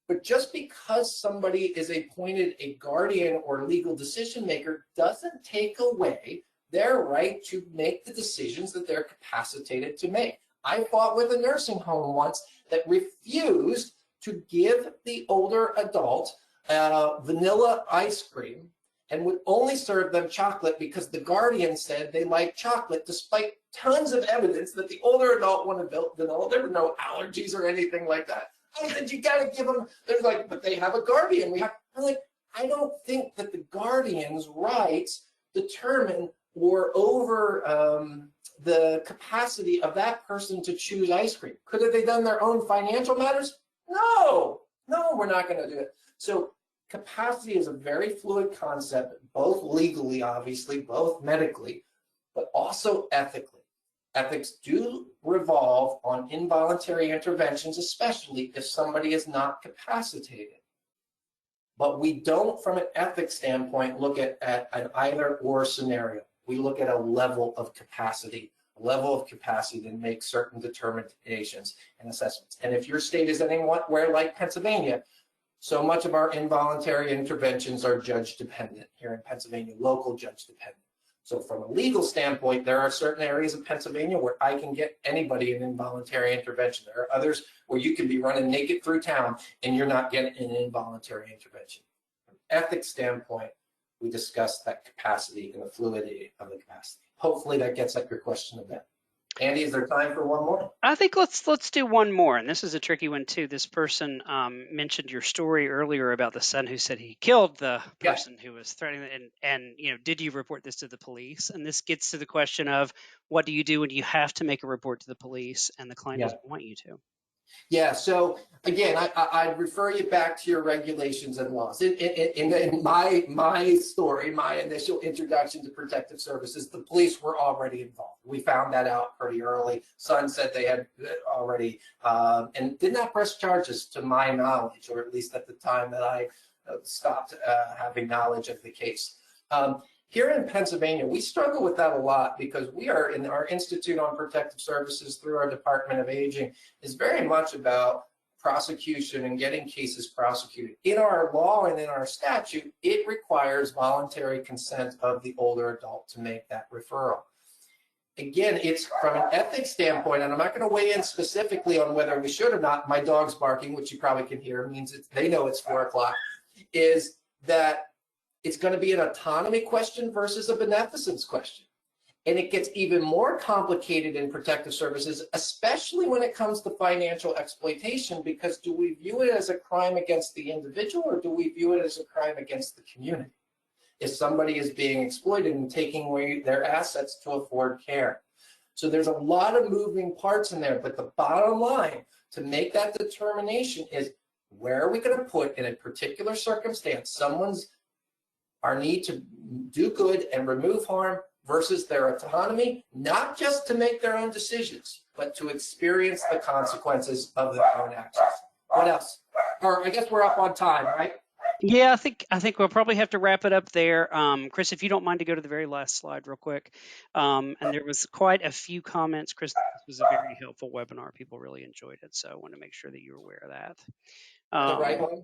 but just because somebody is appointed a guardian or legal decision maker doesn't take away their right to make the decisions that they're capacitated to make. I fought with a nursing home once that refused to give the older adult vanilla ice cream and would only serve them chocolate because the guardian said they like chocolate, despite tons of evidence that the older adult wanted vanilla. There were no allergies or anything like that. I said, you got to give them, they're like, but they have a guardian. I'm like, I don't think that the guardian's rights determine or over the capacity of that person to choose ice cream. Could have they done their own financial matters? No, we're not going to do it. So capacity is a very fluid concept, both legally, obviously, both medically, but also ethically. Ethics do revolve on involuntary interventions, especially if somebody is not capacitated. But we don't, from an ethics standpoint, look at an either or scenario. We look at a level of capacity to make certain determinations and assessments. And if your state is anywhere like Pennsylvania, so much of our involuntary interventions are judge dependent here in Pennsylvania, local judge dependent. So from a legal standpoint, there are certain areas of Pennsylvania where I can get anybody an involuntary intervention. There are others where you can be running naked through town and you're not getting an involuntary intervention. From an ethics standpoint, we discussed that capacity and the fluidity of the capacity. Hopefully that gets at your question a bit. Andy, is there time for one more? I think let's do one more, and this is a tricky one too. This person mentioned your story earlier about the son who said he killed the person who was threatening, and did you report this to the police? And this gets to the question of what do you do when you have to make a report to the police and the client doesn't want you to? Yeah, so again, I'd refer you back to your regulations and laws. In my story, my initial introduction to protective services, the police were already involved. We found that out pretty early. Sun said they had already, and did not press charges to my knowledge, or at least at the time that I stopped having knowledge of the case. Here in Pennsylvania, we struggle with that a lot because we are in our Institute on Protective Services through our Department of Aging is very much about prosecution and getting cases prosecuted. In our law and in our statute, it requires voluntary consent of the older adult to make that referral. Again, it's from an ethics standpoint, and I'm not going to weigh in specifically on whether we should or not. My dog's barking, which you probably can hear, means they know it's 4 o'clock, is that it's going to be an autonomy question versus a beneficence question. And it gets even more complicated in protective services, especially when it comes to financial exploitation, because do we view it as a crime against the individual or do we view it as a crime against the community? If somebody is being exploited and taking away their assets to afford care. So there's a lot of moving parts in there, but the bottom line to make that determination is where are we going to put in a particular circumstance our need to do good and remove harm versus their autonomy, not just to make their own decisions, but to experience the consequences of their own actions. What else? Or I guess we're up on time, right? Yeah, I think we'll probably have to wrap it up there. Chris, if you don't mind to go to the very last slide real quick. And there was quite a few comments. Chris, this was a very helpful webinar. People really enjoyed it. So I want to make sure that you're aware of that. The right one?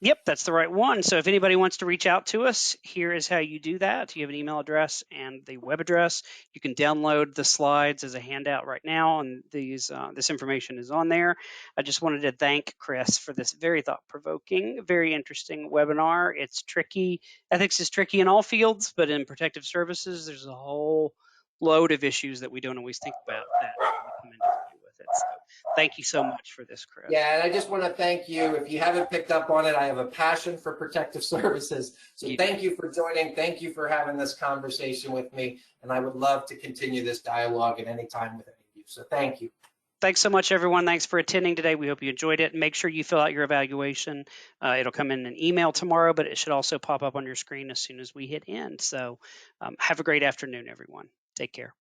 Yep, that's the right one. So if anybody wants to reach out to us, here is how you do that. You have an email address and the web address. You can download the slides as a handout right now, and this information is on there. I just wanted to thank Chris for this very thought-provoking, very interesting webinar. It's tricky. Ethics is tricky in all fields, but in protective services, there's a whole load of issues that we don't always think about that come into play with it. So thank you so much for this, Chris. Yeah, and I just want to thank you. If you haven't picked up on it, I have a passion for protective services. So thank you for joining. Thank you for having this conversation with me. And I would love to continue this dialogue at any time with any of you. So thank you. Thanks so much, everyone. Thanks for attending today. We hope you enjoyed it. Make sure you fill out your evaluation. It'll come in an email tomorrow, but it should also pop up on your screen as soon as we hit end. So have a great afternoon, everyone. Take care.